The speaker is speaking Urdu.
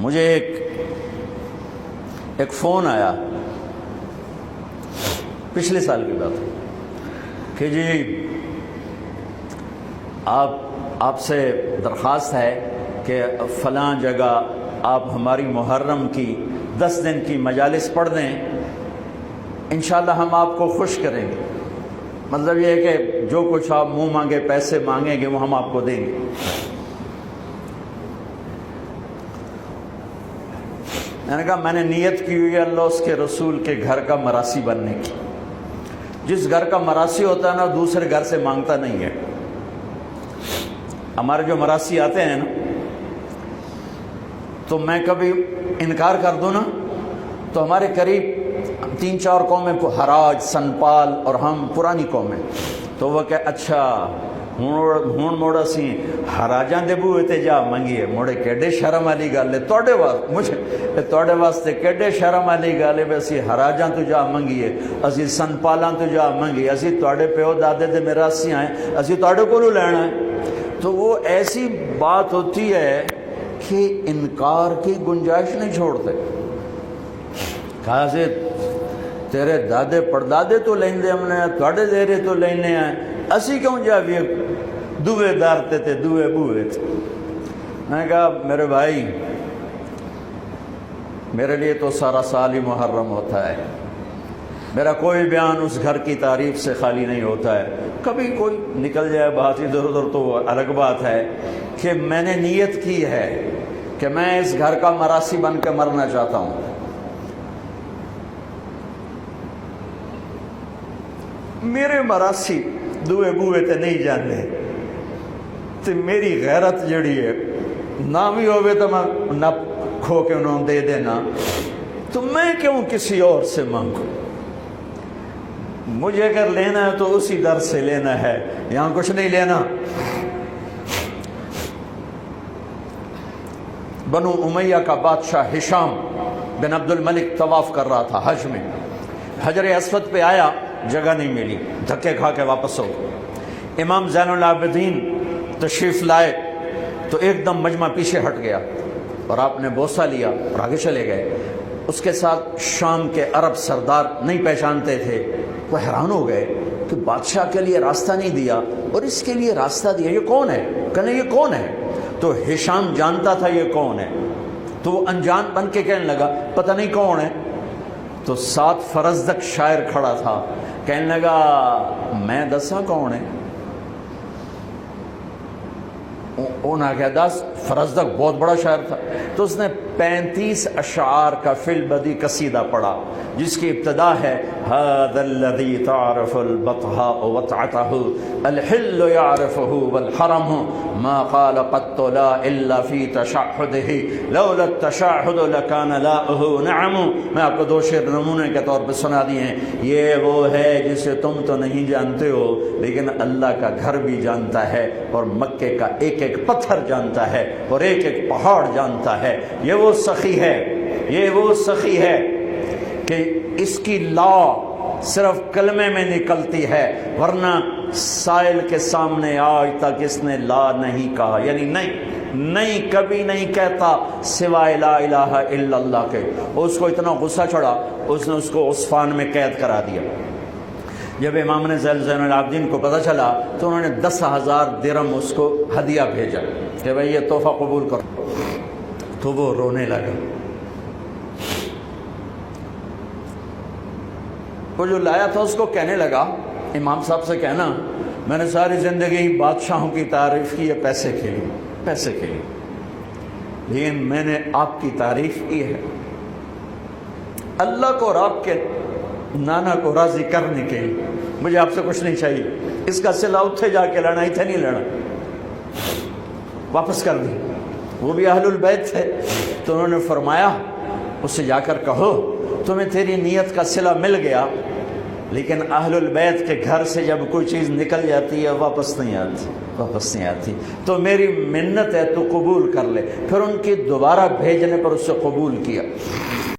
مجھے ایک فون آیا پچھلے سال کی بات کہ جی آپ سے درخواست ہے کہ فلاں جگہ آپ ہماری محرم کی 10 دن کی مجالس پڑھ دیں، انشاءاللہ ہم آپ کو خوش کریں گے۔ مطلب یہ ہے کہ جو کچھ آپ منہ مانگے پیسے مانگیں گے وہ ہم آپ کو دیں گے۔ میں نے کہا میں نے نیت کی ہوئی ہے اللہ اس کے رسول کے گھر کا مراسی بننے کی۔ جس گھر کا مراسی ہوتا ہے نا دوسرے گھر سے مانگتا نہیں ہے۔ ہمارے جو مراسی آتے ہیں نا تو میں کبھی انکار کر دوں نا تو ہمارے قریب 3-4 قومیں حراج، سنپال اور ہم پرانی قومیں، تو وہ کہ اچھا ہون موڑا سی حراجاں دے بوئے تے جا منگیے موڑے کیڈے شرم والی گل ہے توڑے واسطے کیڈے شرم والی گل ہے بھی اسی حراجاں تو جا منگیے، اسی سنپالاں تو جا منگیے، اسی توڑے پیو دادے دے میراسی آئیں، اسی توڑے کولو لینا ہے۔ تو وہ ایسی بات ہوتی ہے کہ انکار کی گنجائش نہیں چھوڑتے۔ کہا سے تیرے دادے پردادے تو لیندے ہم نے توڑے دیرے تو لینے آئے، اسی کیوں جاویے دوے دارتے تھے دوے بوئے تھے۔ میں نے کہا میرے بھائی میرے لیے تو سارا سال ہی محرم ہوتا ہے، میرا کوئی بیان اس گھر کی تعریف سے خالی نہیں ہوتا ہے، کبھی کوئی نکل جائے بات ادھر ادھر تو الگ بات ہے کہ میں نے نیت کی ہے کہ میں اس گھر کا مراسی بن کے مرنا چاہتا ہوں۔ میرے مراسی دوے بوئے تے نہیں جانے تے میری غیرت جڑی ہے نہ بھی ہوئے تو میں نہ کھو کے انہوں دے دینا، تو میں کیوں کسی اور سے مانگوں؟ مجھے اگر لینا ہے تو اسی در سے لینا ہے، یہاں کچھ نہیں لینا۔ بنو امیہ کا بادشاہ ہشام بن عبد الملک طواف کر رہا تھا حج میں، حجر اسود پہ آیا، جگہ نہیں ملی، دھکے کھا کے واپس ہو۔ امام زین العابدین تشریف لائے تو ایک دم مجمع پیچھے ہٹ گیا اور آپ نے بوسہ لیا اور آگے چلے گئے۔ اس کے ساتھ شام کے عرب سردار نہیں پہچانتے تھے، وہ حیران ہو گئے کہ بادشاہ کے لیے راستہ نہیں دیا اور اس کے لیے راستہ دیا، یہ کون ہے؟ کہنے یہ کون ہے؟ تو ہشام جانتا تھا یہ کون ہے، تو وہ انجان بن کے کہنے لگا پتہ نہیں کون ہے۔ تو 7 فرزدق شاعر کھڑا تھا، کہنے لگا میں دسا کون ہے؟ انہوں نے کہا 10 فرزدق بہت بڑا شاعر تھا، تو اس نے 35 اشعار کا فی البدی قصیدہ پڑھا جس کی ابتدا ہے هذا الذي تعرف البطحاء وطعته الحل يعرفه والحرم ما قال قط لا الا في تشهده لولا التشهد لكان لاؤه نعم۔ میں آپ کو 2 شعر نمونے کے طور پہ سنا دیے ہیں۔ یہ وہ ہے جسے تم تو نہیں جانتے ہو لیکن اللہ کا گھر بھی جانتا ہے اور مکے کا ایک ایک پتھر جانتا ہے اور ایک ایک پہاڑ جانتا ہے۔ یہ وہ سخی ہے، یہ وہ سخی ہے کہ اس کی لا صرف کلمے میں نکلتی ہے، ورنہ سائل کے سامنے آج تک اس نے لا نہیں کہا، یعنی نہیں کبھی نہیں کہتا سوائے لا الہ الا اللہ کے۔ اس کو اتنا غصہ چڑھا اس نے اس کو عصفان میں قید کرا دیا۔ جب امام نے زین العابدین کو پتہ چلا تو انہوں نے 10,000 درہم اس کو ہدیہ بھیجا کہ بھئی یہ تحفہ قبول کرو، تو وہ رونے لگا۔ وہ جو لایا تھا اس کو کہنے لگا امام صاحب سے کہنا میں نے ساری زندگی بادشاہوں کی تعریف کی ہے پیسے کے لیے، لیکن میں نے آپ کی تعریف کی ہے اللہ کو اور آپ کے نانا کو راضی کرنے کے لیے، مجھے آپ سے کچھ نہیں چاہیے، اس کا صلہ اتھے جا کے لینا، اتھے نہیں لینا، واپس کر دی۔ وہ بھی اہل البیت تھے تو انہوں نے فرمایا اس سے جا کر کہو تمہیں تیری نیت کا صلہ مل گیا، لیکن اہل البیت کے گھر سے جب کوئی چیز نکل جاتی ہے واپس نہیں آتی، تو میری منت ہے تو قبول کر لے۔ پھر ان کی دوبارہ بھیجنے پر اس سے قبول کیا۔